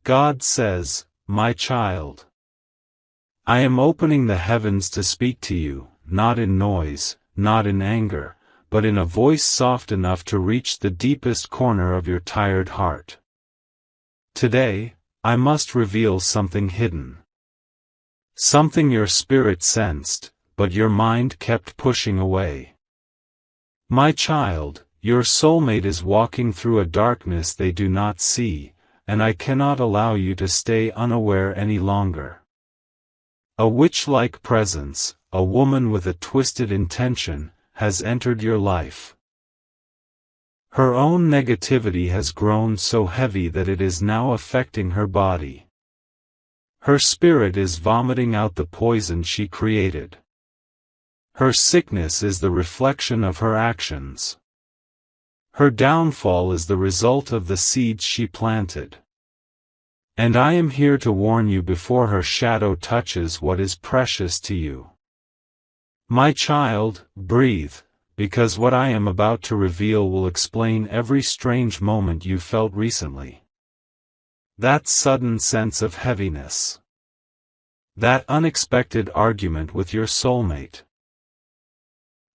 God says, "My child, I am opening the heavens to speak to you, not in noise, not in anger, but in a voice soft enough to reach the deepest corner of your tired heart. Today, I must reveal something hidden. Something your spirit sensed, but your mind kept pushing away. My child, your soulmate is walking through a darkness they do not see, and I cannot allow you to stay unaware any longer. A witch-like presence, a woman with a twisted intention, has entered your life. Her own negativity has grown so heavy that it is now affecting her body. Her spirit is vomiting out the poison she created. Her sickness is the reflection of her actions. Her downfall is the result of the seeds she planted. And I am here to warn you before her shadow touches what is precious to you. My child, breathe, because what I am about to reveal will explain every strange moment you felt recently. That sudden sense of heaviness. That unexpected argument with your soulmate.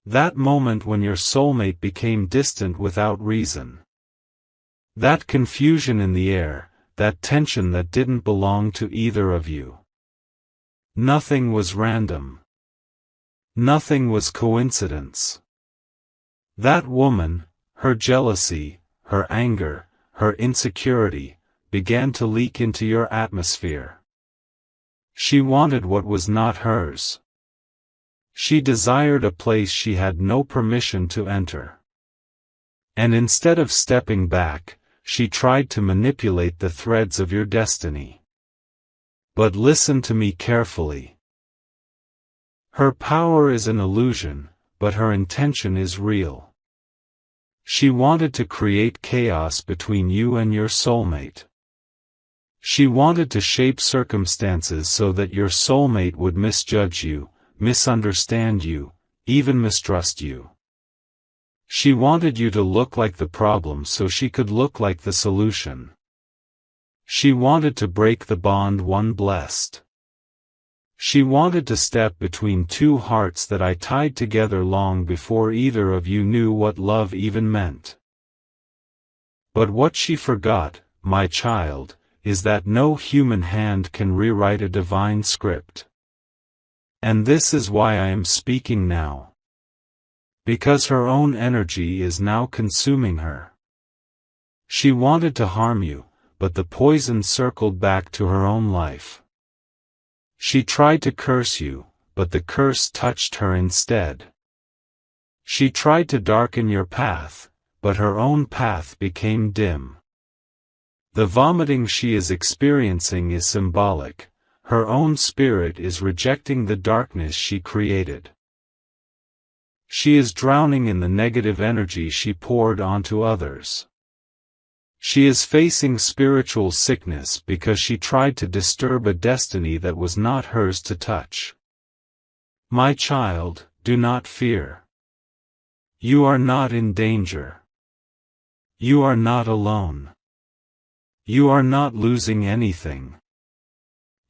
That moment when your soulmate became distant without reason. That confusion in the air, that tension that didn't belong to either of you. Nothing was random. Nothing was coincidence. That woman, her jealousy, her anger, her insecurity, began to leak into your atmosphere. She wanted what was not hers. She desired a place she had no permission to enter. And instead of stepping back, she tried to manipulate the threads of your destiny. But listen to me carefully. Her power is an illusion, but her intention is real. She wanted to create chaos between you and your soulmate. She wanted to shape circumstances so that your soulmate would misjudge you, misunderstand you, even mistrust you. She wanted you to look like the problem so she could look like the solution. She wanted to break the bond one blessed. She wanted to step between two hearts that I tied together long before either of you knew what love even meant. But what she forgot, my child, is that no human hand can rewrite a divine script. And this is why I am speaking now. Because her own energy is now consuming her. She wanted to harm you, but the poison circled back to her own life. She tried to curse you, but the curse touched her instead. She tried to darken your path, but her own path became dim. The vomiting she is experiencing is symbolic. Her own spirit is rejecting the darkness she created. She is drowning in the negative energy she poured onto others. She is facing spiritual sickness because she tried to disturb a destiny that was not hers to touch. My child, do not fear. You are not in danger. You are not alone. You are not losing anything.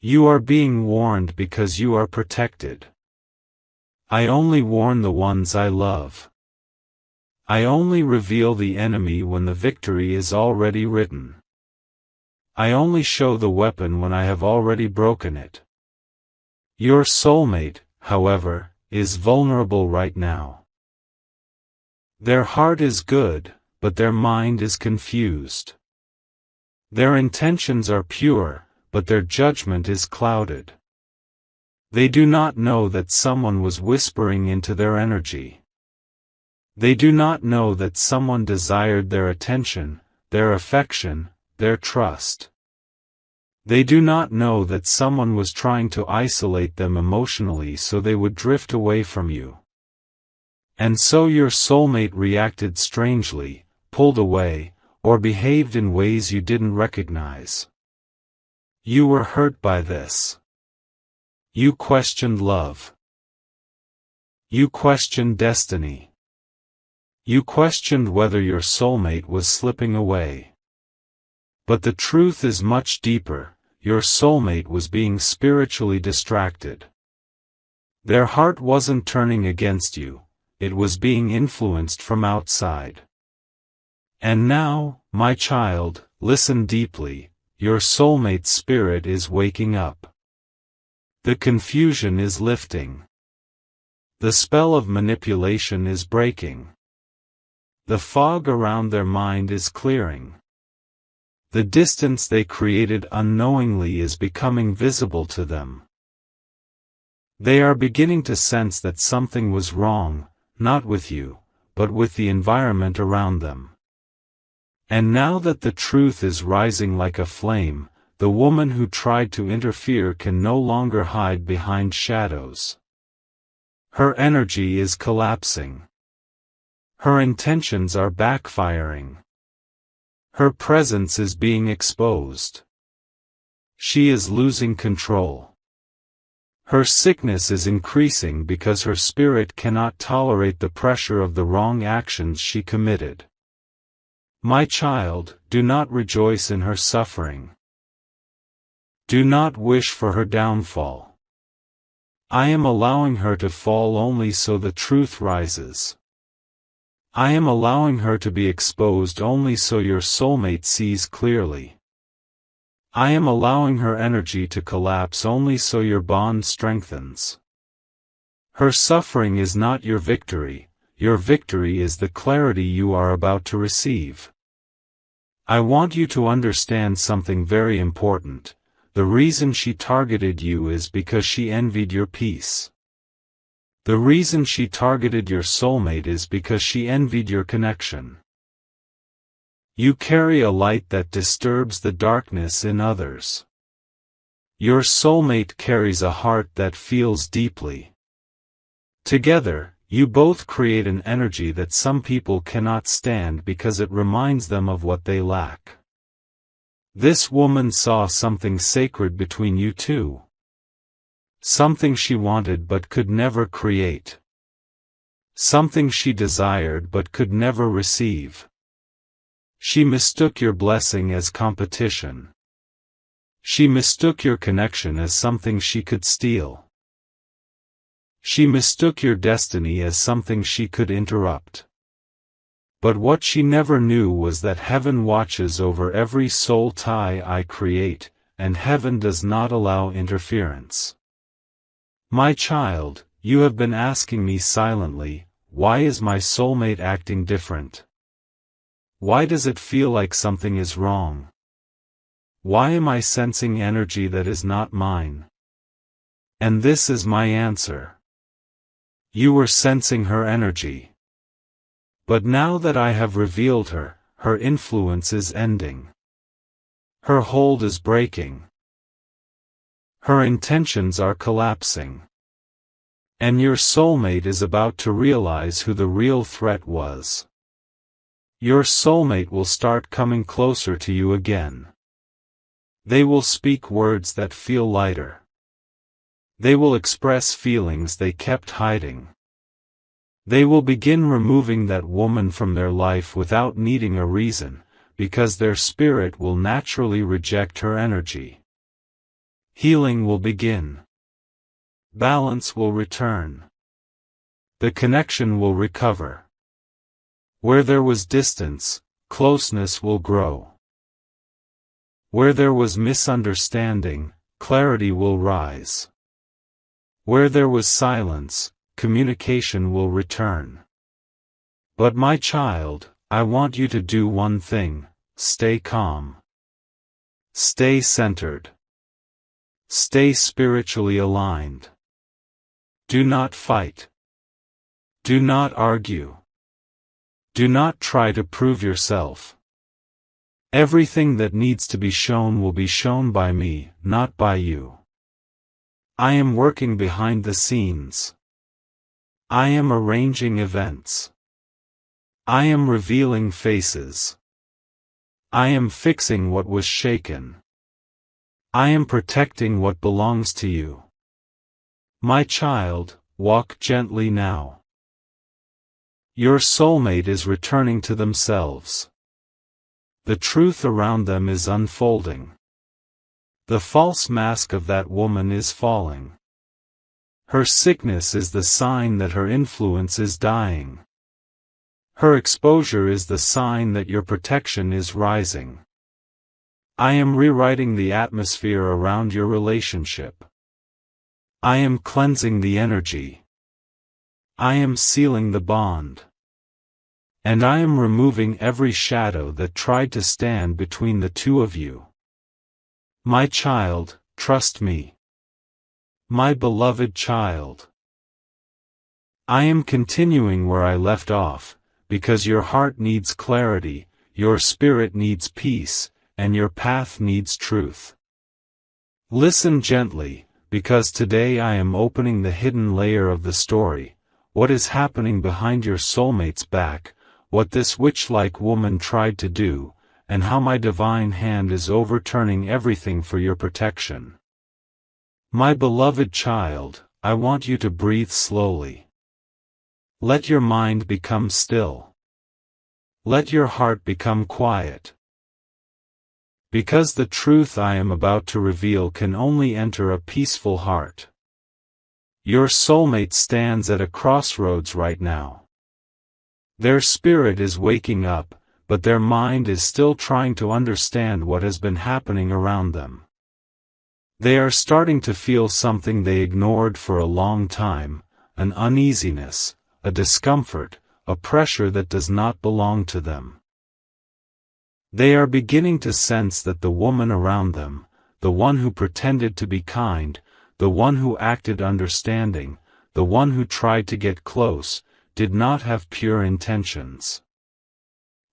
You are being warned because you are protected. I only warn the ones I love. I only reveal the enemy when the victory is already written. I only show the weapon when I have already broken it. Your soulmate, however, is vulnerable right now. Their heart is good, but their mind is confused. Their intentions are pure, but their judgment is clouded. They do not know that someone was whispering into their energy. They do not know that someone desired their attention, their affection, their trust. They do not know that someone was trying to isolate them emotionally so they would drift away from you. And so your soulmate reacted strangely, pulled away, or behaved in ways you didn't recognize. You were hurt by this. You questioned love. You questioned destiny. You questioned whether your soulmate was slipping away. But the truth is much deeper. Your soulmate was being spiritually distracted. Their heart wasn't turning against you, it was being influenced from outside. And now, my child, listen deeply, your soulmate's spirit is waking up. The confusion is lifting. The spell of manipulation is breaking. The fog around their mind is clearing. The distance they created unknowingly is becoming visible to them. They are beginning to sense that something was wrong, not with you, but with the environment around them. And now that the truth is rising like a flame, the woman who tried to interfere can no longer hide behind shadows. Her energy is collapsing. Her intentions are backfiring. Her presence is being exposed. She is losing control. Her sickness is increasing because her spirit cannot tolerate the pressure of the wrong actions she committed. My child, do not rejoice in her suffering. Do not wish for her downfall. I am allowing her to fall only so the truth rises. I am allowing her to be exposed only so your soulmate sees clearly. I am allowing her energy to collapse only so your bond strengthens. Her suffering is not your victory is the clarity you are about to receive. I want you to understand something very important. The reason she targeted you is because she envied your peace. The reason she targeted your soulmate is because she envied your connection. You carry a light that disturbs the darkness in others. Your soulmate carries a heart that feels deeply. Together, you both create an energy that some people cannot stand because it reminds them of what they lack. This woman saw something sacred between you two. Something she wanted but could never create. Something she desired but could never receive. She mistook your blessing as competition. She mistook your connection as something she could steal. She mistook your destiny as something she could interrupt. But what she never knew was that heaven watches over every soul tie I create, and heaven does not allow interference. My child, you have been asking me silently, why is my soulmate acting different? Why does it feel like something is wrong? Why am I sensing energy that is not mine? And this is my answer. You were sensing her energy. But now that I have revealed her, her influence is ending. Her hold is breaking. Her intentions are collapsing. And your soulmate is about to realize who the real threat was. Your soulmate will start coming closer to you again. They will speak words that feel lighter. They will express feelings they kept hiding. They will begin removing that woman from their life without needing a reason, because their spirit will naturally reject her energy. Healing will begin. Balance will return. The connection will recover. Where there was distance, closeness will grow. Where there was misunderstanding, clarity will rise. Where there was silence, communication will return. But my child, I want you to do one thing: stay calm. Stay centered. Stay spiritually aligned. Do not fight. Do not argue. Do not try to prove yourself. Everything that needs to be shown will be shown by me, not by you. I am working behind the scenes. I am arranging events. I am revealing faces. I am fixing what was shaken. I am protecting what belongs to you. My child, walk gently now. Your soulmate is returning to themselves. The truth around them is unfolding. The false mask of that woman is falling. Her sickness is the sign that her influence is dying. Her exposure is the sign that your protection is rising. I am rewriting the atmosphere around your relationship. I am cleansing the energy. I am sealing the bond. And I am removing every shadow that tried to stand between the two of you. My child, trust me. My beloved child. I am continuing where I left off, because your heart needs clarity, your spirit needs peace, and your path needs truth. Listen gently, because today I am opening the hidden layer of the story, what is happening behind your soulmate's back, what this witch-like woman tried to do, and how my divine hand is overturning everything for your protection. My beloved child, I want you to breathe slowly. Let your mind become still. Let your heart become quiet. Because the truth I am about to reveal can only enter a peaceful heart. Your soulmate stands at a crossroads right now. Their spirit is waking up, but their mind is still trying to understand what has been happening around them. They are starting to feel something they ignored for a long time, an uneasiness, a discomfort, a pressure that does not belong to them. They are beginning to sense that the woman around them, the one who pretended to be kind, the one who acted understanding, the one who tried to get close, did not have pure intentions.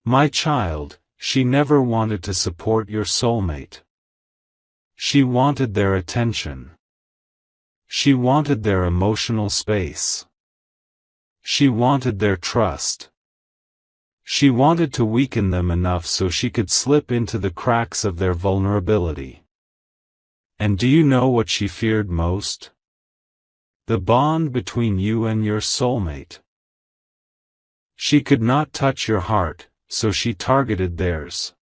My child, she never wanted to support your soulmate. She wanted their attention. She wanted their emotional space. She wanted their trust. She wanted to weaken them enough so she could slip into the cracks of their vulnerability. And do you know what she feared most? The bond between you and your soulmate. She could not touch your heart, so she targeted theirs.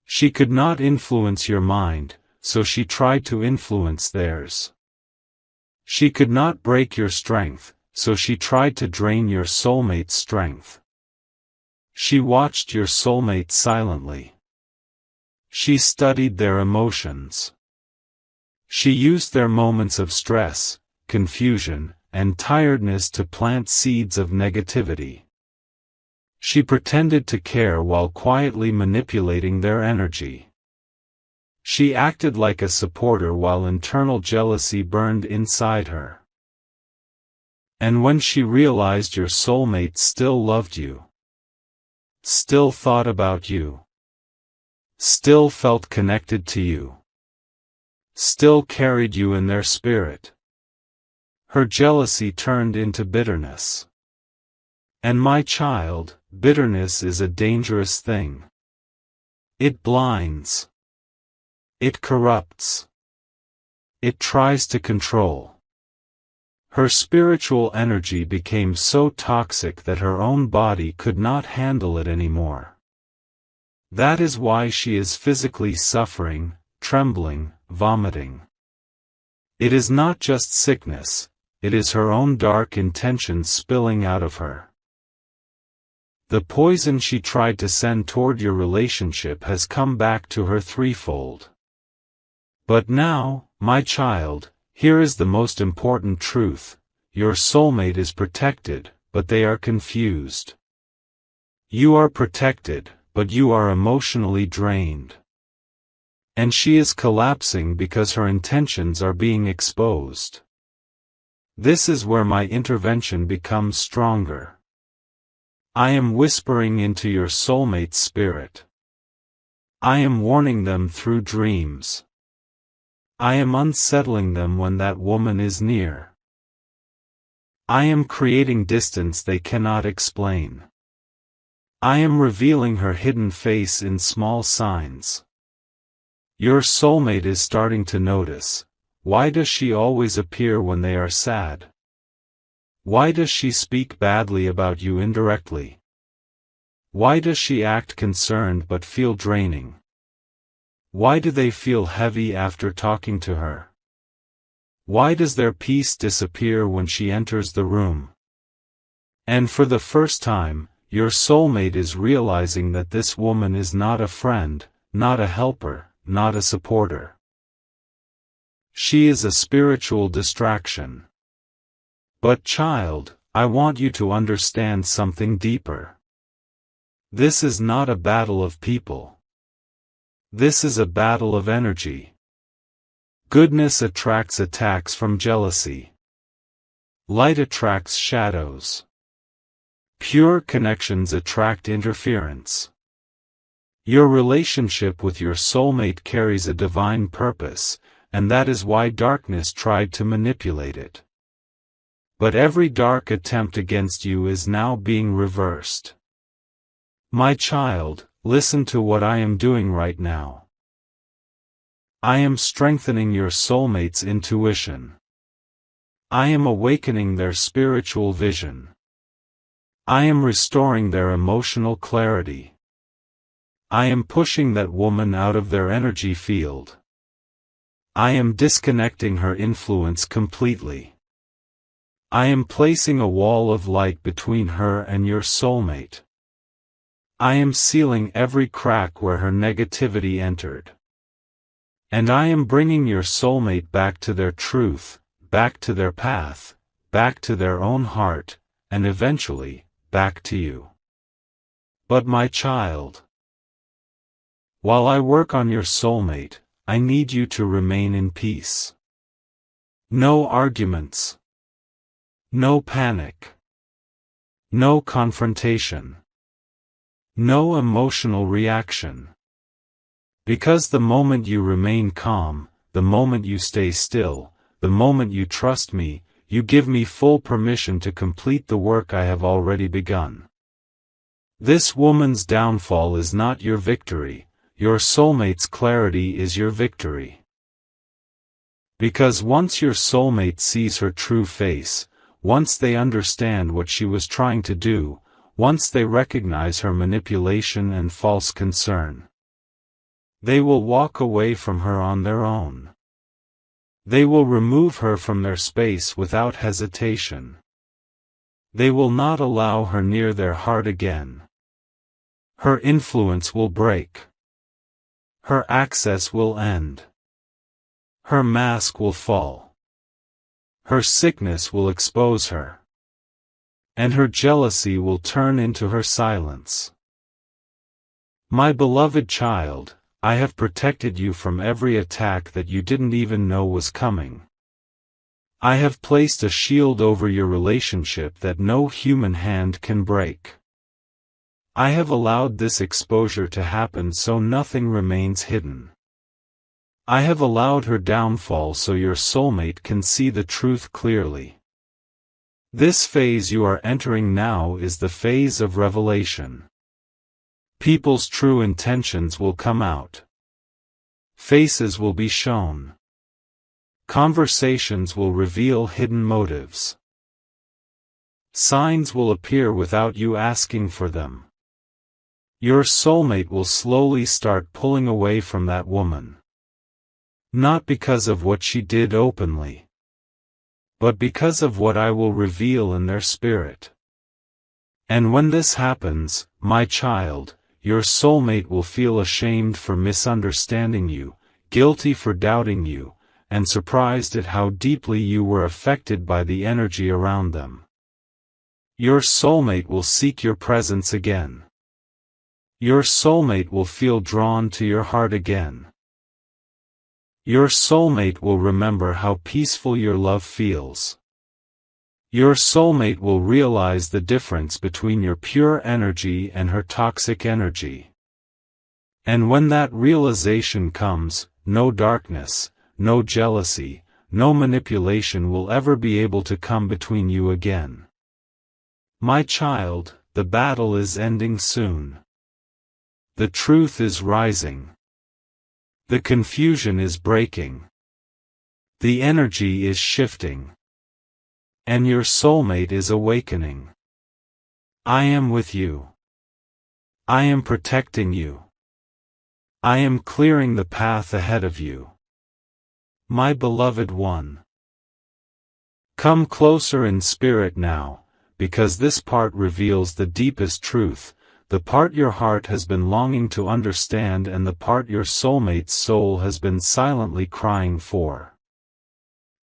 She could not influence your mind, so she tried to influence theirs. She could not break your strength, so she tried to drain your soulmate's strength. She watched your soulmate silently. She studied their emotions. She used their moments of stress, confusion, and tiredness to plant seeds of negativity. She pretended to care while quietly manipulating their energy. She acted like a supporter while internal jealousy burned inside her. And when she realized your soulmate still loved you, still thought about you, still felt connected to you, still carried you in their spirit, her jealousy turned into bitterness. And my child, bitterness is a dangerous thing. It blinds. It corrupts. It tries to control. Her spiritual energy became so toxic that her own body could not handle it anymore. That is why she is physically suffering, trembling, vomiting. It is not just sickness, it is her own dark intentions spilling out of her. The poison she tried to send toward your relationship has come back to her threefold. But now, my child, here is the most important truth: your soulmate is protected, but they are confused. You are protected, but you are emotionally drained. And she is collapsing because her intentions are being exposed. This is where my intervention becomes stronger. I am whispering into your soulmate's spirit. I am warning them through dreams. I am unsettling them when that woman is near. I am creating distance they cannot explain. I am revealing her hidden face in small signs. Your soulmate is starting to notice. Why does she always appear when they are sad? Why does she speak badly about you indirectly? Why does she act concerned but feel draining? Why do they feel heavy after talking to her? Why does their peace disappear when she enters the room? And for the first time, your soulmate is realizing that this woman is not a friend, not a helper, not a supporter. She is a spiritual distraction. But child, I want you to understand something deeper. This is not a battle of people. This is a battle of energy. Goodness attracts attacks from jealousy. Light attracts shadows. Pure connections attract interference. Your relationship with your soulmate carries a divine purpose, and that is why darkness tried to manipulate it. But every dark attempt against you is now being reversed. My child, listen to what I am doing right now. I am strengthening your soulmate's intuition. I am awakening their spiritual vision. I am restoring their emotional clarity. I am pushing that woman out of their energy field. I am disconnecting her influence completely. I am placing a wall of light between her and your soulmate. I am sealing every crack where her negativity entered. And I am bringing your soulmate back to their truth, back to their path, back to their own heart, and eventually, back to you. But my child, while I work on your soulmate, I need you to remain in peace. No arguments. No panic. No confrontation. No emotional reaction. Because the moment you remain calm, the moment you stay still, the moment you trust me, you give me full permission to complete the work I have already begun. This woman's downfall is not your victory, your soulmate's clarity is your victory. Because once your soulmate sees her true face, once they understand what she was trying to do, once they recognize her manipulation and false concern, they will walk away from her on their own. They will remove her from their space without hesitation. They will not allow her near their heart again. Her influence will break. Her access will end. Her mask will fall. Her sickness will expose her. And her jealousy will turn into her silence. My beloved child, I have protected you from every attack that you didn't even know was coming. I have placed a shield over your relationship that no human hand can break. I have allowed this exposure to happen so nothing remains hidden. I have allowed her downfall so your soulmate can see the truth clearly. This phase you are entering now is the phase of revelation. People's true intentions will come out. Faces will be shown. Conversations will reveal hidden motives. Signs will appear without you asking for them. Your soulmate will slowly start pulling away from that woman. Not because of what she did openly, but because of what I will reveal in their spirit. And when this happens, my child, your soulmate will feel ashamed for misunderstanding you, guilty for doubting you, and surprised at how deeply you were affected by the energy around them. Your soulmate will seek your presence again. Your soulmate will feel drawn to your heart again. Your soulmate will remember how peaceful your love feels. Your soulmate will realize the difference between your pure energy and her toxic energy. And when that realization comes, no darkness, no jealousy, no manipulation will ever be able to come between you again. My child, the battle is ending soon. The truth is rising. The confusion is breaking. The energy is shifting. And your soulmate is awakening. I am with you. I am protecting you. I am clearing the path ahead of you. My beloved one. Come closer in spirit now, because this part reveals the deepest truth, the part your heart has been longing to understand and the part your soulmate's soul has been silently crying for.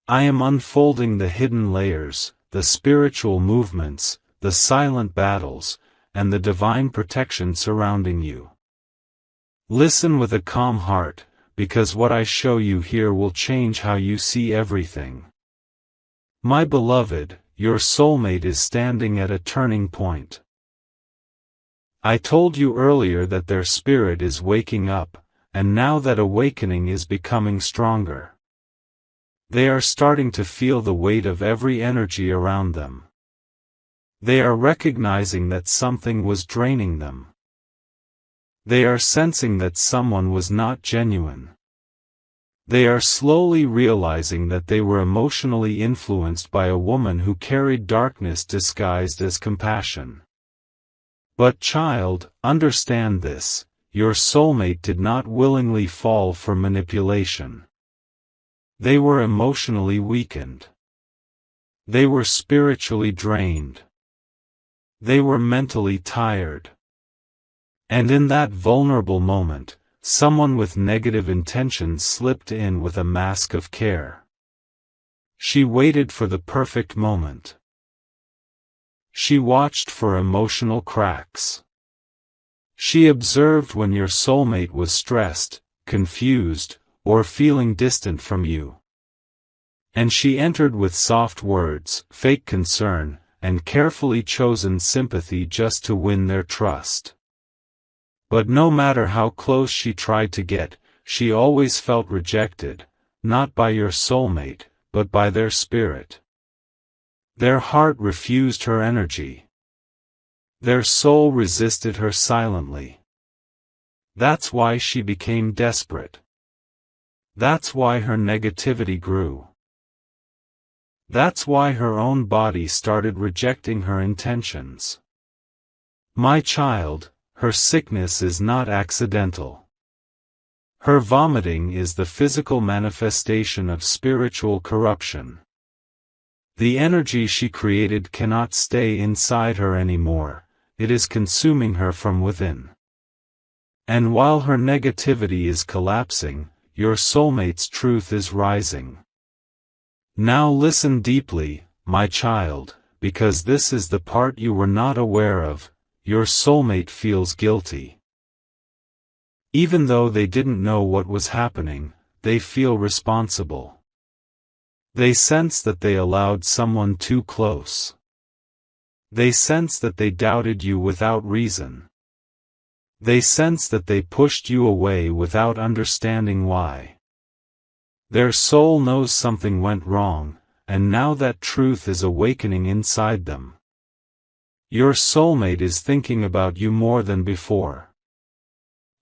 I am unfolding the hidden layers, the spiritual movements, the silent battles, and the divine protection surrounding you. Listen with a calm heart, because what I show you here will change how you see everything. My beloved, your soulmate is standing at a turning point. I told you earlier that their spirit is waking up, and now that awakening is becoming stronger. They are starting to feel the weight of every energy around them. They are recognizing that something was draining them. They are sensing that someone was not genuine. They are slowly realizing that they were emotionally influenced by a woman who carried darkness disguised as compassion. But child, understand this, your soulmate did not willingly fall for manipulation. They were emotionally weakened. They were spiritually drained. They were mentally tired. And in that vulnerable moment, someone with negative intentions slipped in with a mask of care. She waited for the perfect moment. She watched for emotional cracks. She observed when your soulmate was stressed, confused, or feeling distant from you. And she entered with soft words, fake concern, and carefully chosen sympathy just to win their trust. But no matter how close she tried to get, she always felt rejected, not by your soulmate, but by their spirit. Their heart refused her energy. Their soul resisted her silently. That's why she became desperate. That's why her negativity grew. That's why her own body started rejecting her intentions. My child, her sickness is not accidental. Her vomiting is the physical manifestation of spiritual corruption. The energy she created cannot stay inside her anymore, it is consuming her from within. And while her negativity is collapsing, your soulmate's truth is rising. Now listen deeply, my child, because this is the part you were not aware of. Your soulmate feels guilty. Even though they didn't know what was happening, they feel responsible. They sense that they allowed someone too close. They sense that they doubted you without reason. They sense that they pushed you away without understanding why. Their soul knows something went wrong, and now that truth is awakening inside them. Your soulmate is thinking about you more than before.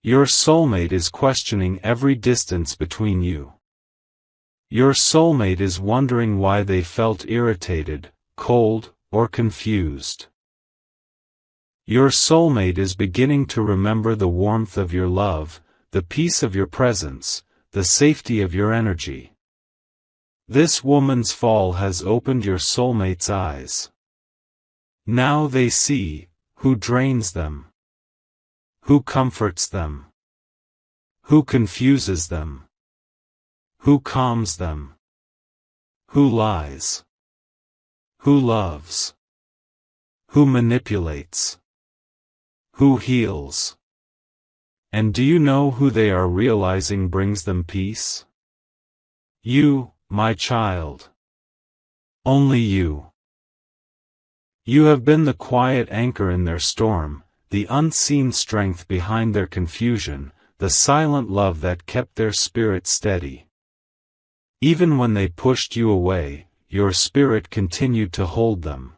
Your soulmate is questioning every distance between you. Your soulmate is wondering why they felt irritated, cold, or confused. Your soulmate is beginning to remember the warmth of your love, the peace of your presence, the safety of your energy. This woman's fall has opened your soulmate's eyes. Now they see, who drains them, who comforts them, who confuses them, who calms them, who lies, who loves, who manipulates, who heals. And do you know who they are realizing brings them peace? You, my child. Only you. You have been the quiet anchor in their storm, the unseen strength behind their confusion, the silent love that kept their spirit steady. Even when they pushed you away, your spirit continued to hold them.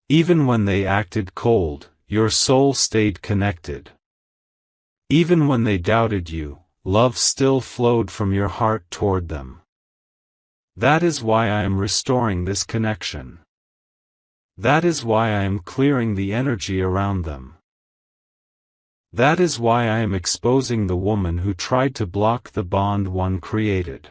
Even when they acted cold, your soul stayed connected. Even when they doubted you, love still flowed from your heart toward them. That is why I am restoring this connection. That is why I am clearing the energy around them. That is why I am exposing the woman who tried to block the bond one created.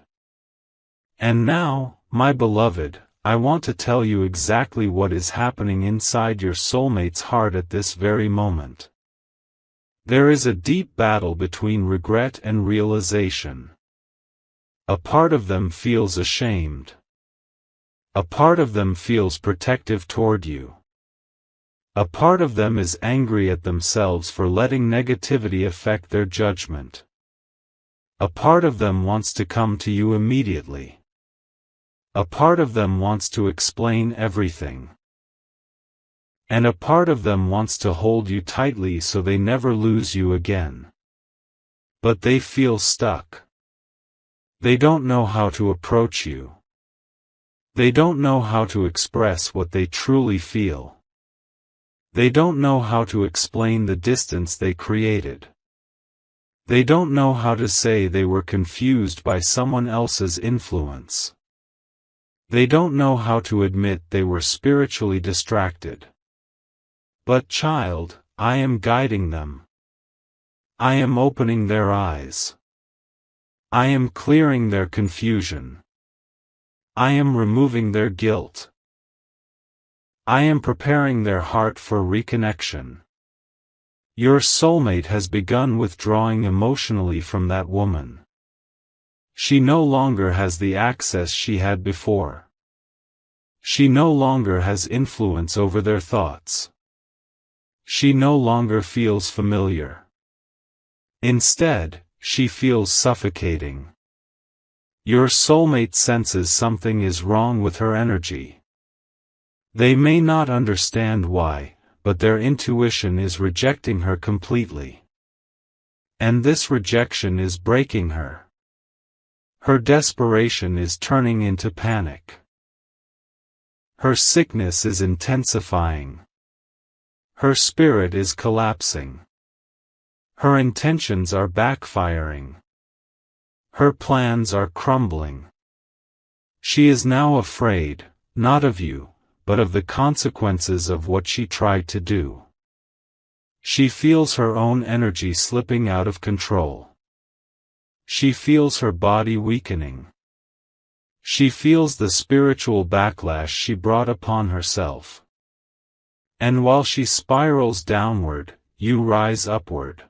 And now, my beloved, I want to tell you exactly what is happening inside your soulmate's heart at this very moment. There is a deep battle between regret and realization. A part of them feels ashamed. A part of them feels protective toward you. A part of them is angry at themselves for letting negativity affect their judgment. A part of them wants to come to you immediately. A part of them wants to explain everything. And a part of them wants to hold you tightly so they never lose you again. But they feel stuck. They don't know how to approach you. They don't know how to express what they truly feel. They don't know how to explain the distance they created. They don't know how to say they were confused by someone else's influence. They don't know how to admit they were spiritually distracted. But child, I am guiding them. I am opening their eyes. I am clearing their confusion. I am removing their guilt. I am preparing their heart for reconnection. Your soulmate has begun withdrawing emotionally from that woman. She no longer has the access she had before. She no longer has influence over their thoughts. She no longer feels familiar. Instead, she feels suffocating. Your soulmate senses something is wrong with her energy. They may not understand why, but their intuition is rejecting her completely. And this rejection is breaking her. Her desperation is turning into panic. Her sickness is intensifying. Her spirit is collapsing. Her intentions are backfiring. Her plans are crumbling. She is now afraid, not of you, but of the consequences of what she tried to do. She feels her own energy slipping out of control. She feels her body weakening. She feels the spiritual backlash she brought upon herself. And while she spirals downward, you rise upward.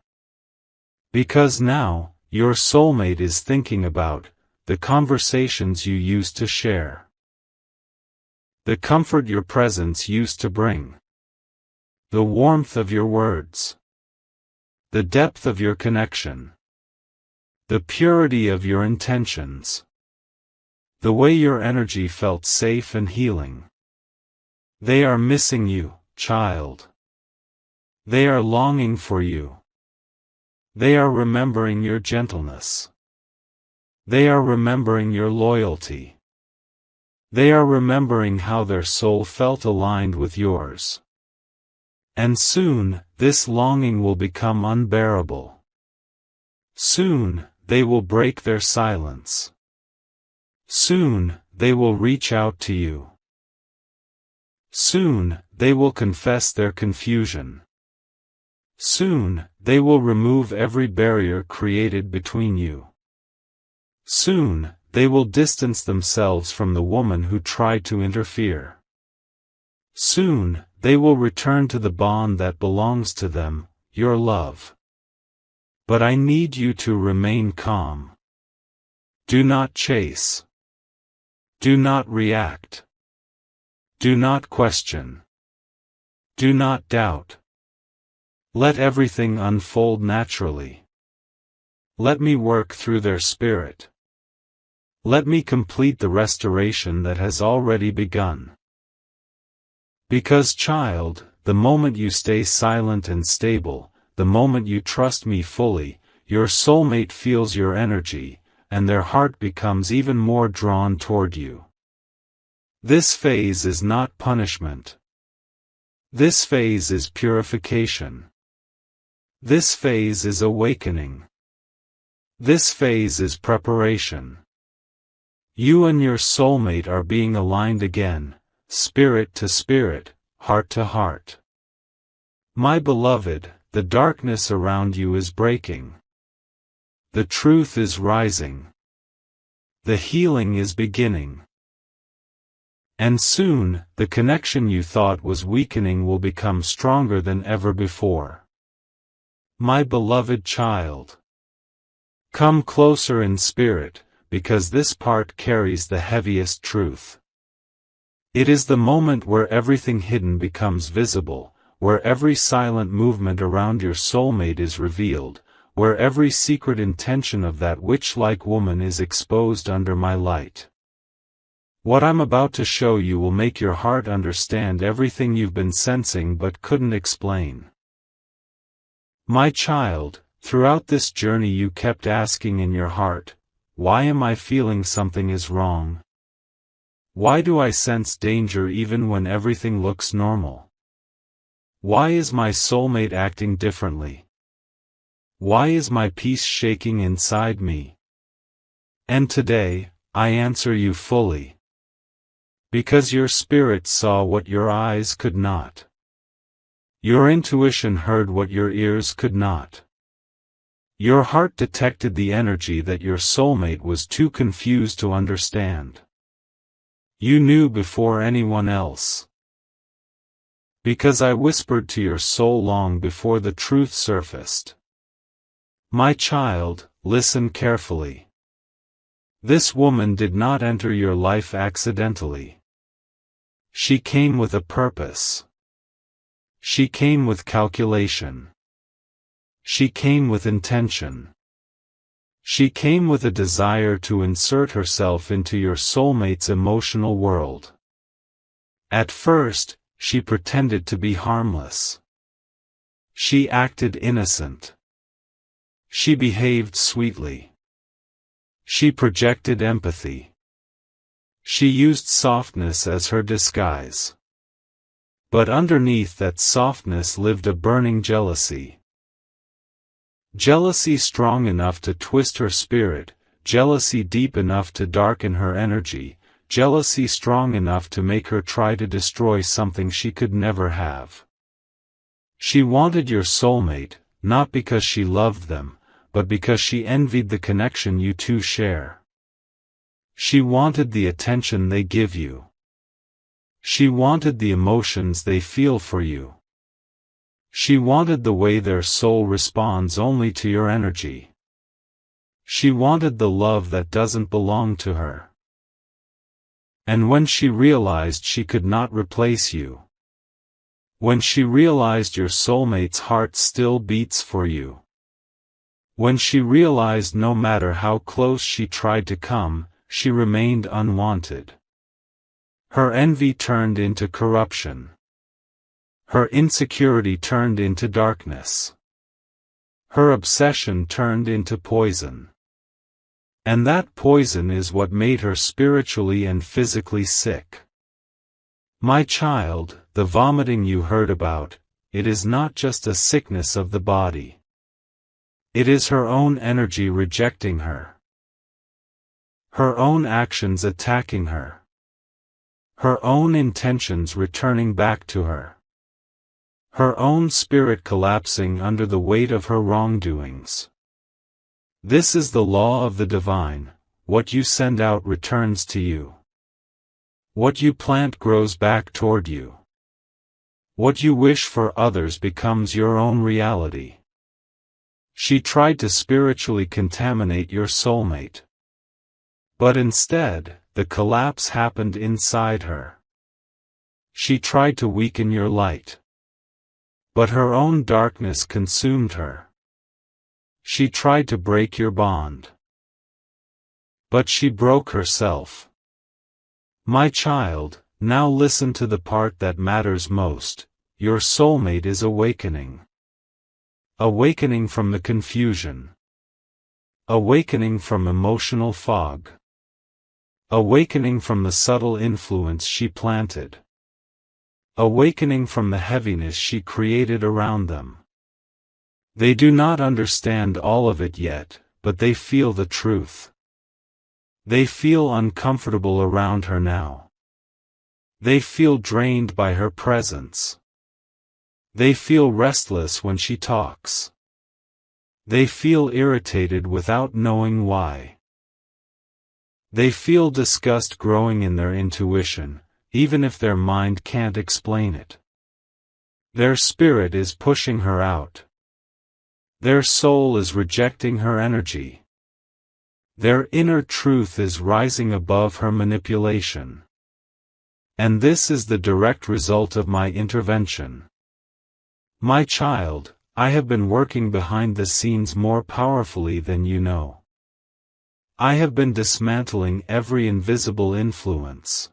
Because now, your soulmate is thinking about the conversations you used to share. The comfort your presence used to bring. The warmth of your words. The depth of your connection. The purity of your intentions. The way your energy felt safe and healing. They are missing you, child. They are longing for you. They are remembering your gentleness. They are remembering your loyalty. They are remembering how their soul felt aligned with yours. And soon, this longing will become unbearable. Soon, they will break their silence. Soon, they will reach out to you. Soon, they will confess their confusion. Soon, they will remove every barrier created between you. Soon, they will distance themselves from the woman who tried to interfere. Soon, they will return to the bond that belongs to them, your love. But I need you to remain calm. Do not chase. Do not react. Do not question. Do not doubt. Let everything unfold naturally. Let me work through their spirit. Let me complete the restoration that has already begun. Because child, the moment you stay silent and stable, the moment you trust me fully, your soulmate feels your energy, and their heart becomes even more drawn toward you. This phase is not punishment. This phase is purification. This phase is awakening. This phase is preparation. You and your soulmate are being aligned again, spirit to spirit, heart to heart. My beloved, the darkness around you is breaking. The truth is rising. The healing is beginning. And soon, the connection you thought was weakening will become stronger than ever before. My beloved child, come closer in spirit, because this part carries the heaviest truth. It is the moment where everything hidden becomes visible, where every silent movement around your soulmate is revealed, where every secret intention of that witch-like woman is exposed under my light. What I'm about to show you will make your heart understand everything you've been sensing but couldn't explain. My child, throughout this journey you kept asking in your heart, why am I feeling something is wrong? Why do I sense danger even when everything looks normal? Why is my soulmate acting differently? Why is my peace shaking inside me? And today, I answer you fully. Because your spirit saw what your eyes could not. Your intuition heard what your ears could not. Your heart detected the energy that your soulmate was too confused to understand. You knew before anyone else. Because I whispered to your soul long before the truth surfaced. My child, listen carefully. This woman did not enter your life accidentally. She came with a purpose. She came with calculation. She came with intention. She came with a desire to insert herself into your soulmate's emotional world. At first, she pretended to be harmless. She acted innocent. She behaved sweetly. She projected empathy. She used softness as her disguise. But underneath that softness lived a burning jealousy. Jealousy strong enough to twist her spirit, jealousy deep enough to darken her energy, jealousy strong enough to make her try to destroy something she could never have. She wanted your soulmate, not because she loved them, but because she envied the connection you two share. She wanted the attention they give you. She wanted the emotions they feel for you. She wanted the way their soul responds only to your energy. She wanted the love that doesn't belong to her. And when she realized she could not replace you, when she realized your soulmate's heart still beats for you, when she realized no matter how close she tried to come, she remained unwanted, her envy turned into corruption. Her insecurity turned into darkness. Her obsession turned into poison. And that poison is what made her spiritually and physically sick. My child, the vomiting you heard about, it is not just a sickness of the body. It is her own energy rejecting her. Her own actions attacking her. Her own intentions returning back to her. Her own spirit collapsing under the weight of her wrongdoings. This is the law of the divine, what you send out returns to you. What you plant grows back toward you. What you wish for others becomes your own reality. She tried to spiritually contaminate your soulmate. But instead, the collapse happened inside her. She tried to weaken your light. But her own darkness consumed her. She tried to break your bond. But she broke herself. My child, now listen to the part that matters most. Your soulmate is awakening. Awakening from the confusion. Awakening from emotional fog. Awakening from the subtle influence she planted. Awakening from the heaviness she created around them. They do not understand all of it yet, but they feel the truth. They feel uncomfortable around her now. They feel drained by her presence. They feel restless when she talks. They feel irritated without knowing why. They feel disgust growing in their intuition, even if their mind can't explain it. Their spirit is pushing her out. Their soul is rejecting her energy. Their inner truth is rising above her manipulation. And this is the direct result of my intervention. My child, I have been working behind the scenes more powerfully than you know. I have been dismantling every invisible influence.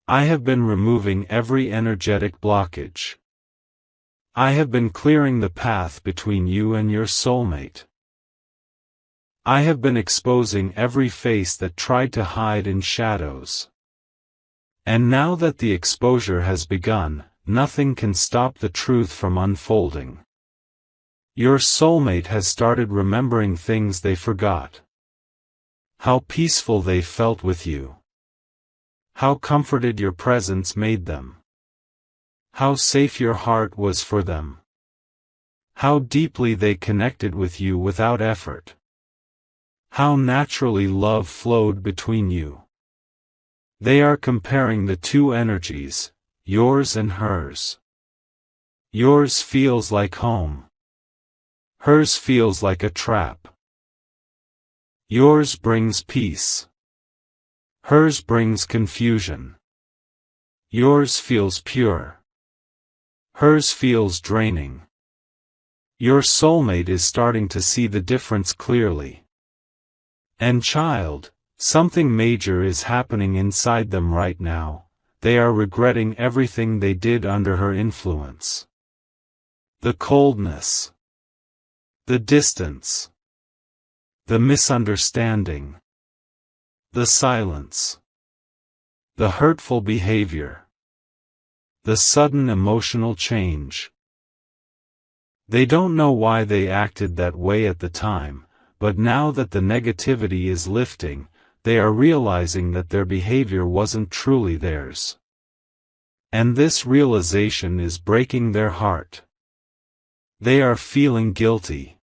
I have been removing every energetic blockage. I have been clearing the path between you and your soulmate. I have been exposing every face that tried to hide in shadows. And now that the exposure has begun, nothing can stop the truth from unfolding. Your soulmate has started remembering things they forgot. How peaceful they felt with you. How comforted your presence made them. How safe your heart was for them. How deeply they connected with you without effort. How naturally love flowed between you. They are comparing the two energies, yours and hers. Yours feels like home. Hers feels like a trap. Yours brings peace. Hers brings confusion. Yours feels pure. Hers feels draining. Your soulmate is starting to see the difference clearly. And child, something major is happening inside them right now. They are regretting everything they did under her influence. The coldness. The distance. The misunderstanding. The silence. The hurtful behavior. The sudden emotional change. They don't know why they acted that way at the time, but now that the negativity is lifting, they are realizing that their behavior wasn't truly theirs. And this realization is breaking their heart. They are feeling guilty.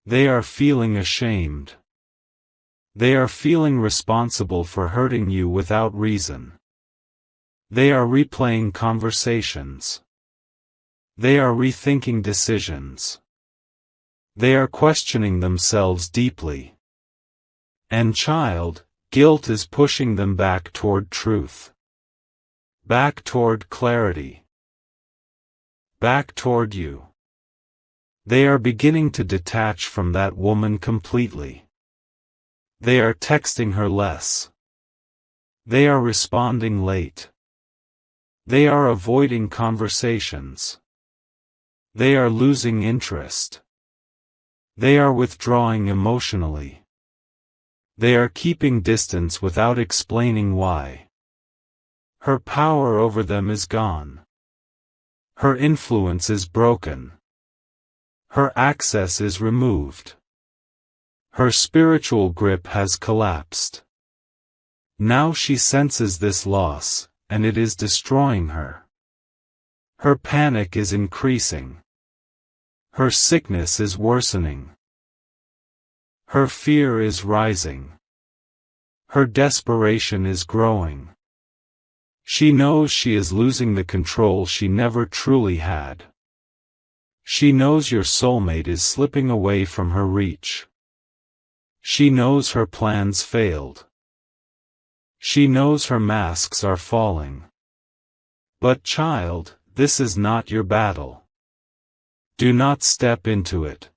They are feeling ashamed. They are feeling responsible for hurting you without reason. They are replaying conversations. They are rethinking decisions. They are questioning themselves deeply. And child, guilt is pushing them back toward truth. Back toward clarity. Back toward you. They are beginning to detach from that woman completely. They are texting her less. They are responding late. They are avoiding conversations. They are losing interest. They are withdrawing emotionally. They are keeping distance without explaining why. Her power over them is gone. Her influence is broken. Her access is removed. Her spiritual grip has collapsed. Now she senses this loss, and it is destroying her. Her panic is increasing. Her sickness is worsening. Her fear is rising. Her desperation is growing. She knows she is losing the control she never truly had. She knows your soulmate is slipping away from her reach. She knows her plans failed. She knows her masks are falling. But child, this is not your battle. Do not step into it.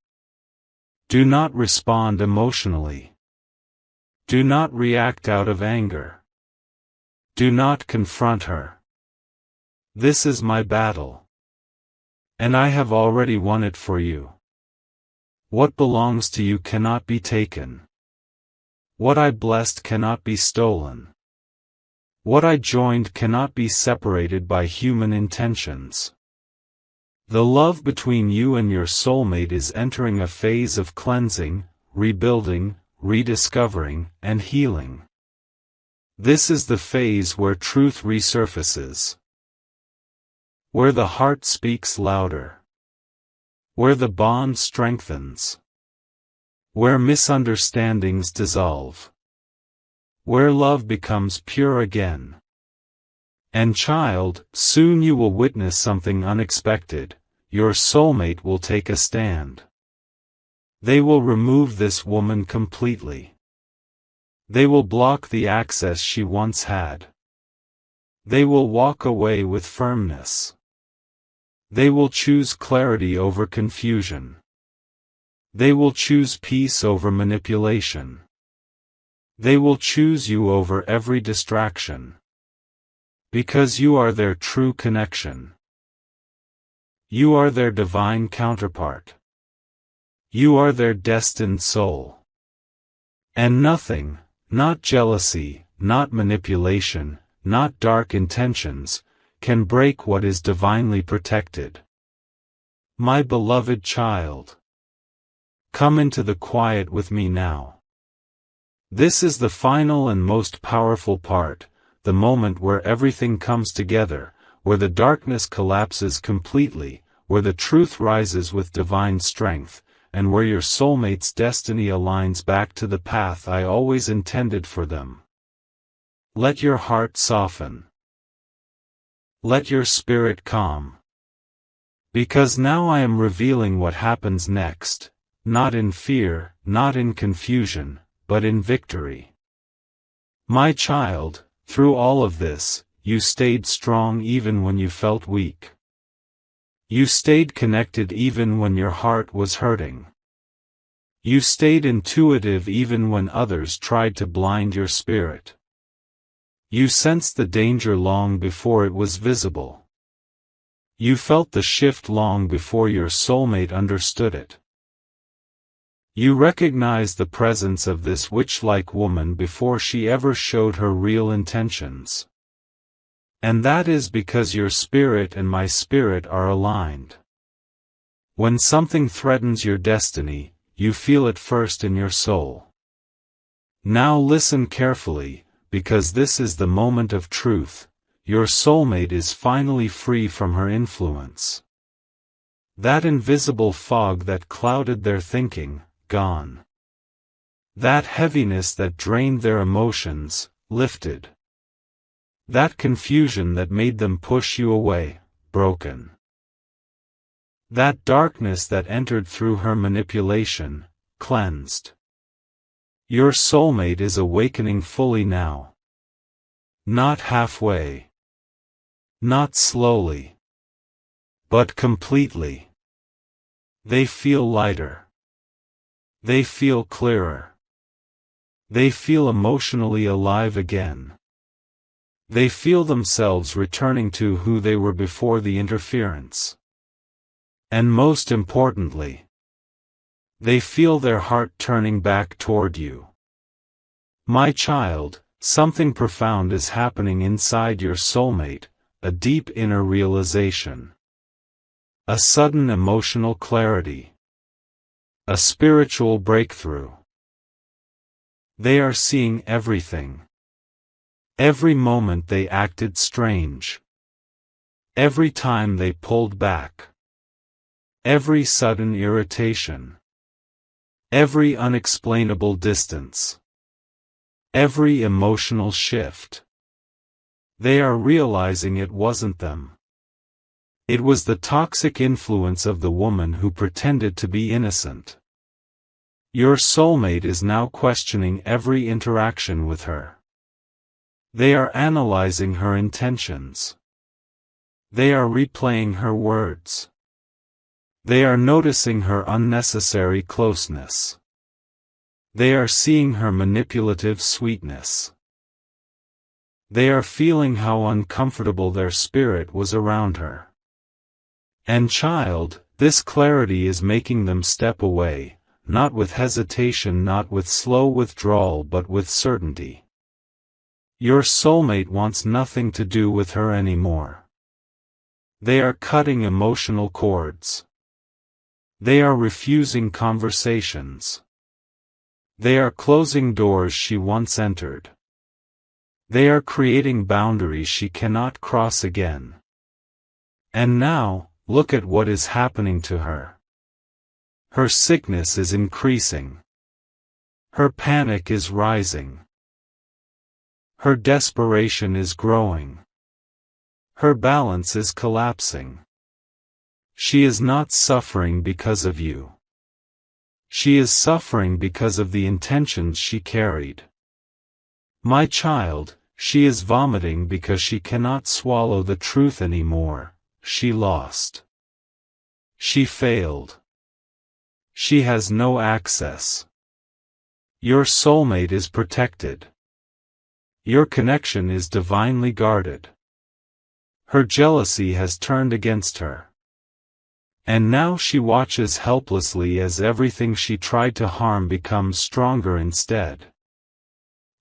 Do not respond emotionally. Do not react out of anger. Do not confront her. This is my battle. And I have already won it for you. What belongs to you cannot be taken. What I blessed cannot be stolen. What I joined cannot be separated by human intentions. The love between you and your soulmate is entering a phase of cleansing, rebuilding, rediscovering, and healing. This is the phase where truth resurfaces. Where the heart speaks louder. Where the bond strengthens. Where misunderstandings dissolve. Where love becomes pure again. And child, soon you will witness something unexpected. Your soulmate will take a stand. They will remove this woman completely. They will block the access she once had. They will walk away with firmness. They will choose clarity over confusion. They will choose peace over manipulation. They will choose you over every distraction. Because you are their true connection. You are their divine counterpart. You are their destined soul. And nothing, not jealousy, not manipulation, not dark intentions, can break what is divinely protected. My beloved child, come into the quiet with me now. This is the final and most powerful part, the moment where everything comes together, where the darkness collapses completely, where the truth rises with divine strength, and where your soulmate's destiny aligns back to the path I always intended for them. Let your heart soften. Let your spirit calm. Because now I am revealing what happens next, not in fear, not in confusion, but in victory. My child, through all of this, you stayed strong even when you felt weak. You stayed connected even when your heart was hurting. You stayed intuitive even when others tried to blind your spirit. You sensed the danger long before it was visible. You felt the shift long before your soulmate understood it. You recognized the presence of this witch-like woman before she ever showed her real intentions. And that is because your spirit and my spirit are aligned. When something threatens your destiny, you feel it first in your soul. Now listen carefully, because this is the moment of truth. Your soulmate is finally free from her influence. That invisible fog that clouded their thinking, gone. That heaviness that drained their emotions, lifted. That confusion that made them push you away, broken. That darkness that entered through her manipulation, cleansed. Your soulmate is awakening fully now. Not halfway. Not slowly. But completely. They feel lighter. They feel clearer. They feel emotionally alive again. They feel themselves returning to who they were before the interference. And most importantly, they feel their heart turning back toward you. My child, something profound is happening inside your soulmate, a deep inner realization. A sudden emotional clarity. A spiritual breakthrough. They are seeing everything. Every moment they acted strange. Every time they pulled back. Every sudden irritation. Every unexplainable distance. Every emotional shift. They are realizing it wasn't them. It was the toxic influence of the woman who pretended to be innocent. Your soulmate is now questioning every interaction with her. They are analyzing her intentions. They are replaying her words. They are noticing her unnecessary closeness. They are seeing her manipulative sweetness. They are feeling how uncomfortable their spirit was around her. And child, this clarity is making them step away, not with hesitation, not with slow withdrawal, but with certainty. Your soulmate wants nothing to do with her anymore. They are cutting emotional cords. They are refusing conversations. They are closing doors she once entered. They are creating boundaries she cannot cross again. And now, look at what is happening to her. Her sickness is increasing. Her panic is rising. Her desperation is growing. Her balance is collapsing. She is not suffering because of you. She is suffering because of the intentions she carried. My child, she is vomiting because she cannot swallow the truth anymore. She lost. She failed. She has no access. Your soulmate is protected. Your connection is divinely guarded. Her jealousy has turned against her. And now she watches helplessly as everything she tried to harm becomes stronger instead.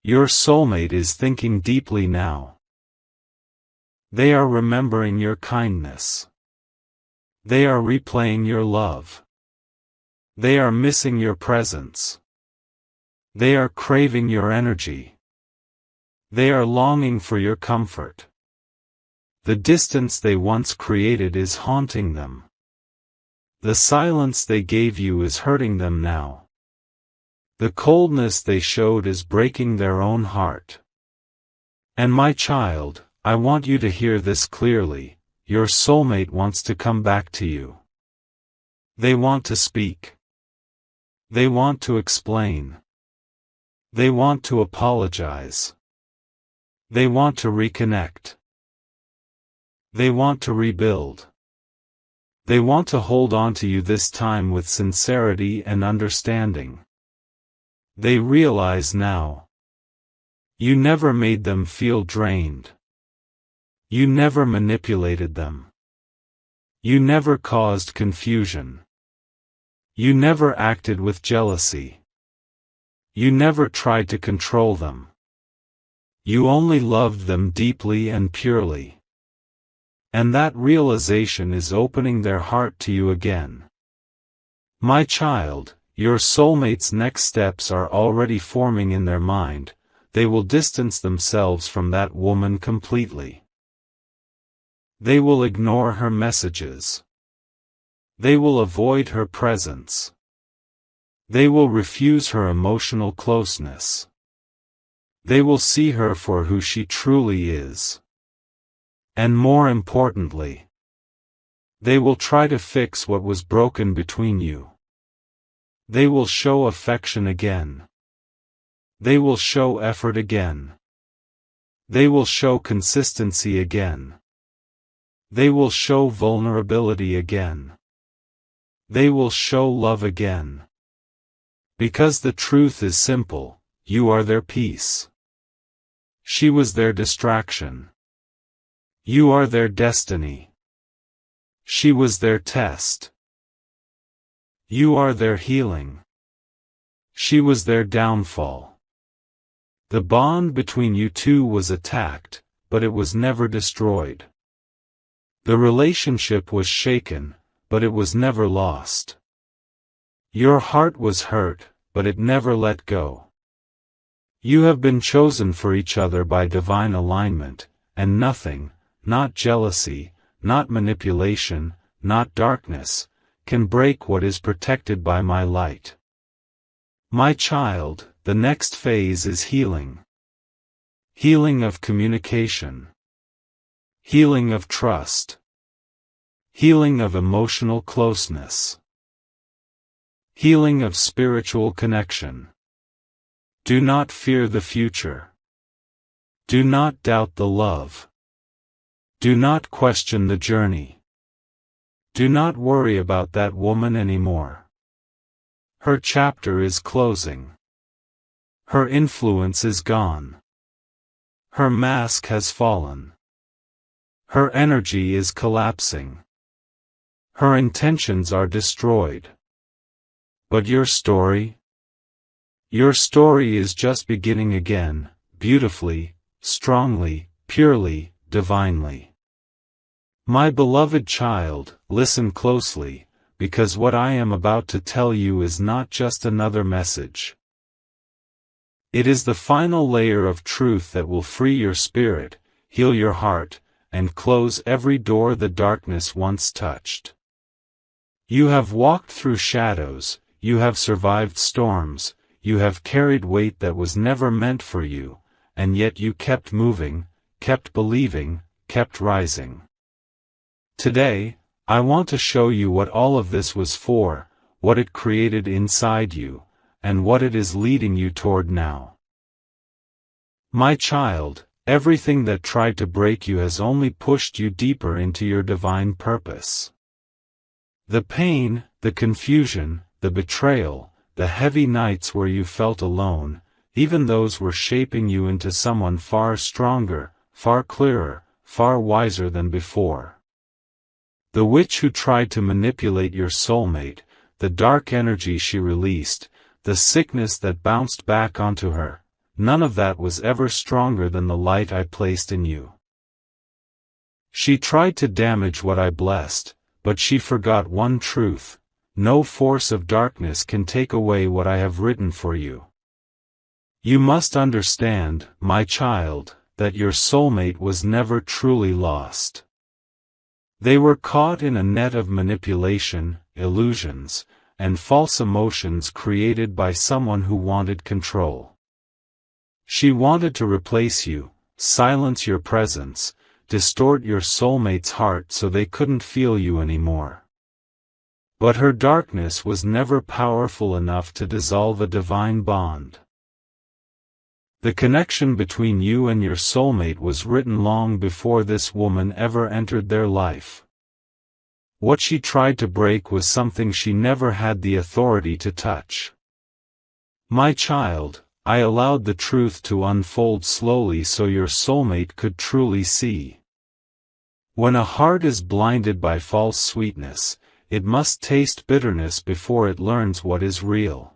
Your soulmate is thinking deeply now. They are remembering your kindness. They are replaying your love. They are missing your presence. They are craving your energy. They are longing for your comfort. The distance they once created is haunting them. The silence they gave you is hurting them now. The coldness they showed is breaking their own heart. And my child, I want you to hear this clearly, your soulmate wants to come back to you. They want to speak. They want to explain. They want to apologize. They want to reconnect. They want to rebuild. They want to hold on to you this time with sincerity and understanding. They realize now. You never made them feel drained. You never manipulated them. You never caused confusion. You never acted with jealousy. You never tried to control them. You only loved them deeply and purely. And that realization is opening their heart to you again. My child, your soulmate's next steps are already forming in their mind. They will distance themselves from that woman completely. They will ignore her messages. They will avoid her presence. They will refuse her emotional closeness. They will see her for who she truly is. And more importantly, they will try to fix what was broken between you. They will show affection again. They will show effort again. They will show consistency again. They will show vulnerability again. They will show love again. Because the truth is simple, you are their peace. She was their distraction. You are their destiny. She was their test. You are their healing. She was their downfall. The bond between you two was attacked, but it was never destroyed. The relationship was shaken, but it was never lost. Your heart was hurt, but it never let go. You have been chosen for each other by divine alignment, and nothing, not jealousy, not manipulation, not darkness, can break what is protected by my light. My child, the next phase is healing. Healing of communication. Healing of trust. Healing of emotional closeness. Healing of spiritual connection. Do not fear the future. Do not doubt the love. Do not question the journey. Do not worry about that woman anymore. Her chapter is closing. Her influence is gone. Her mask has fallen. Her energy is collapsing. Her intentions are destroyed. But your story is just beginning again, beautifully, strongly, purely, divinely. My beloved child, listen closely, because what I am about to tell you is not just another message. It is the final layer of truth that will free your spirit, heal your heart, and close every door the darkness once touched. You have walked through shadows, you have survived storms, you have carried weight that was never meant for you, and yet you kept moving, kept believing, kept rising. Today, I want to show you what all of this was for, what it created inside you, and what it is leading you toward now. My child, everything that tried to break you has only pushed you deeper into your divine purpose. The pain, the confusion, the betrayal, the heavy nights where you felt alone, even those were shaping you into someone far stronger, far clearer, far wiser than before. The witch who tried to manipulate your soulmate, the dark energy she released, the sickness that bounced back onto her, none of that was ever stronger than the light I placed in you. She tried to damage what I blessed, but she forgot one truth: no force of darkness can take away what I have written for you. You must understand, my child, that your soulmate was never truly lost. They were caught in a net of manipulation, illusions, and false emotions created by someone who wanted control. She wanted to replace you, silence your presence, distort your soulmate's heart so they couldn't feel you anymore. But her darkness was never powerful enough to dissolve a divine bond. The connection between you and your soulmate was written long before this woman ever entered their life. What she tried to break was something she never had the authority to touch. My child, I allowed the truth to unfold slowly so your soulmate could truly see. When a heart is blinded by false sweetness, it must taste bitterness before it learns what is real.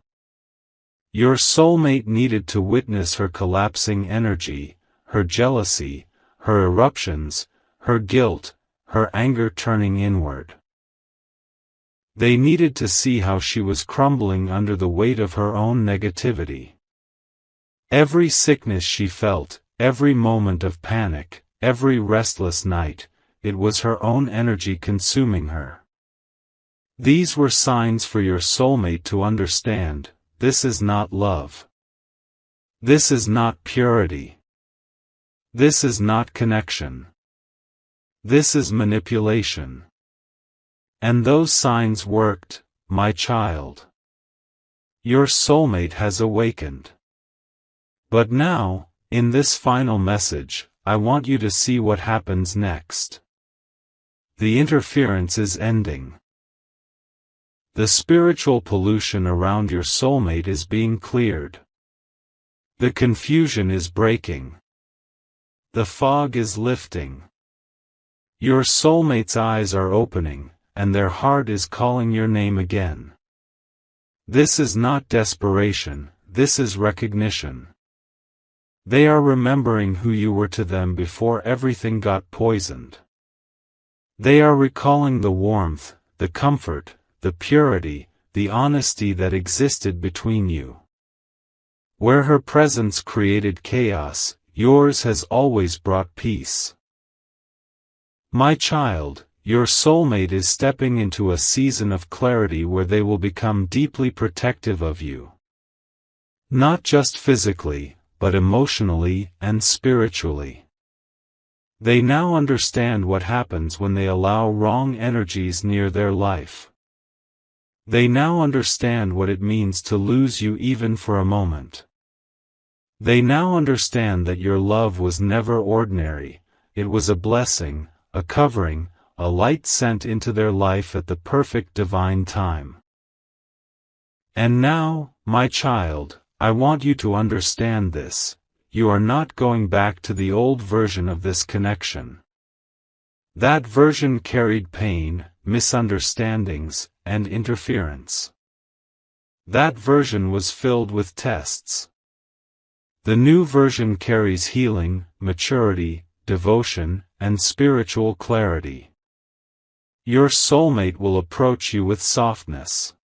Your soulmate needed to witness her collapsing energy, her jealousy, her eruptions, her guilt, her anger turning inward. They needed to see how she was crumbling under the weight of her own negativity. Every sickness she felt, every moment of panic, every restless night, it was her own energy consuming her. These were signs for your soulmate to understand: this is not love. This is not purity. This is not connection. This is manipulation. And those signs worked, my child. Your soulmate has awakened. But now, in this final message, I want you to see what happens next. The interference is ending. The spiritual pollution around your soulmate is being cleared. The confusion is breaking. The fog is lifting. Your soulmate's eyes are opening, and their heart is calling your name again. This is not desperation, this is recognition. They are remembering who you were to them before everything got poisoned. They are recalling the warmth, the comfort, the purity, the honesty that existed between you. Where her presence created chaos, yours has always brought peace. My child, your soulmate is stepping into a season of clarity where they will become deeply protective of you. Not just physically, but emotionally and spiritually. They now understand what happens when they allow wrong energies near their life. They now understand what it means to lose you even for a moment. They now understand that your love was never ordinary, it was a blessing, a covering, a light sent into their life at the perfect divine time. And now, my child, I want you to understand this: you are not going back to the old version of this connection. That version carried pain, misunderstandings, and interference. That version was filled with tests. The new version carries healing, maturity, devotion, and spiritual clarity. Your soulmate will approach you with softness.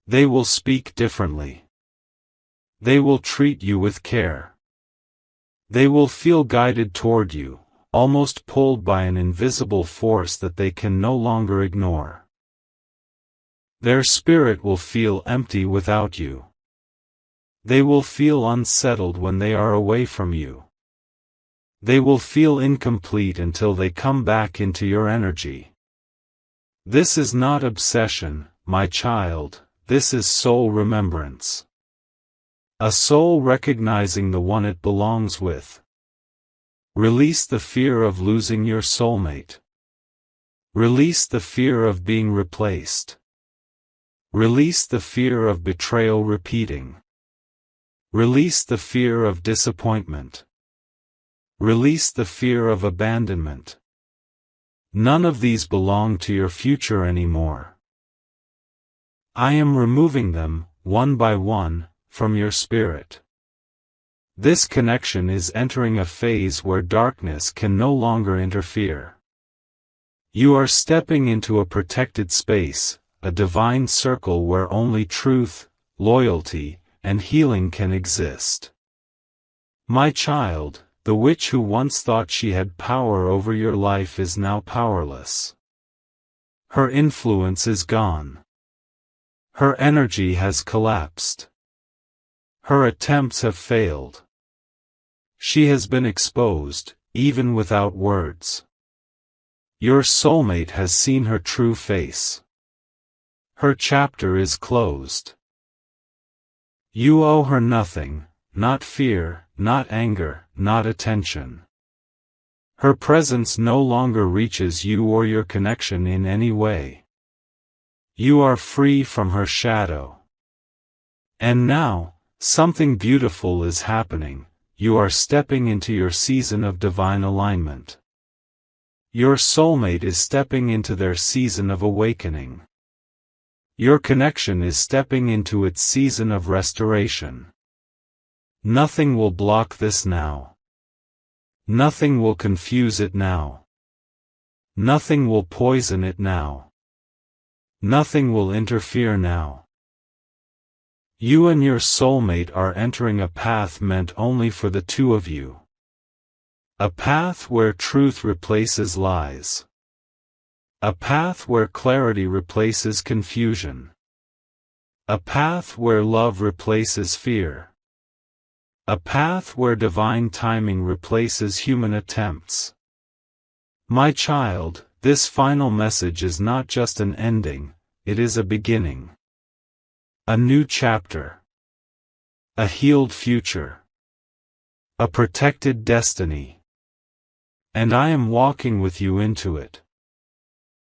They will speak differently. They will treat you with care. They will feel guided toward you, almost pulled by an invisible force that they can no longer ignore. Their spirit will feel empty without you. They will feel unsettled when they are away from you. They will feel incomplete until they come back into your energy. This is not obsession, my child, this is soul remembrance. A soul recognizing the one it belongs with. Release the fear of losing your soulmate. Release the fear of being replaced. Release the fear of betrayal repeating. Release the fear of disappointment. Release the fear of abandonment. None of these belong to your future anymore. I am removing them, one by one, from your spirit. This connection is entering a phase where darkness can no longer interfere. You are stepping into a protected space, a divine circle where only truth, loyalty, and healing can exist. My child, the witch who once thought she had power over your life is now powerless. Her influence is gone. Her energy has collapsed. Her attempts have failed. She has been exposed, even without words. Your soulmate has seen her true face. Her chapter is closed. You owe her nothing, not fear, not anger, not attention. Her presence no longer reaches you or your connection in any way. You are free from her shadow. And now, something beautiful is happening, you are stepping into your season of divine alignment. Your soulmate is stepping into their season of awakening. Your connection is stepping into its season of restoration. Nothing will block this now. Nothing will confuse it now. Nothing will poison it now. Nothing will interfere now. You and your soulmate are entering a path meant only for the two of you. A path where truth replaces lies. A path where clarity replaces confusion. A path where love replaces fear. A path where divine timing replaces human attempts. My child, this final message is not just an ending, it is a beginning. A new chapter. A healed future. A protected destiny. And I am walking with you into it.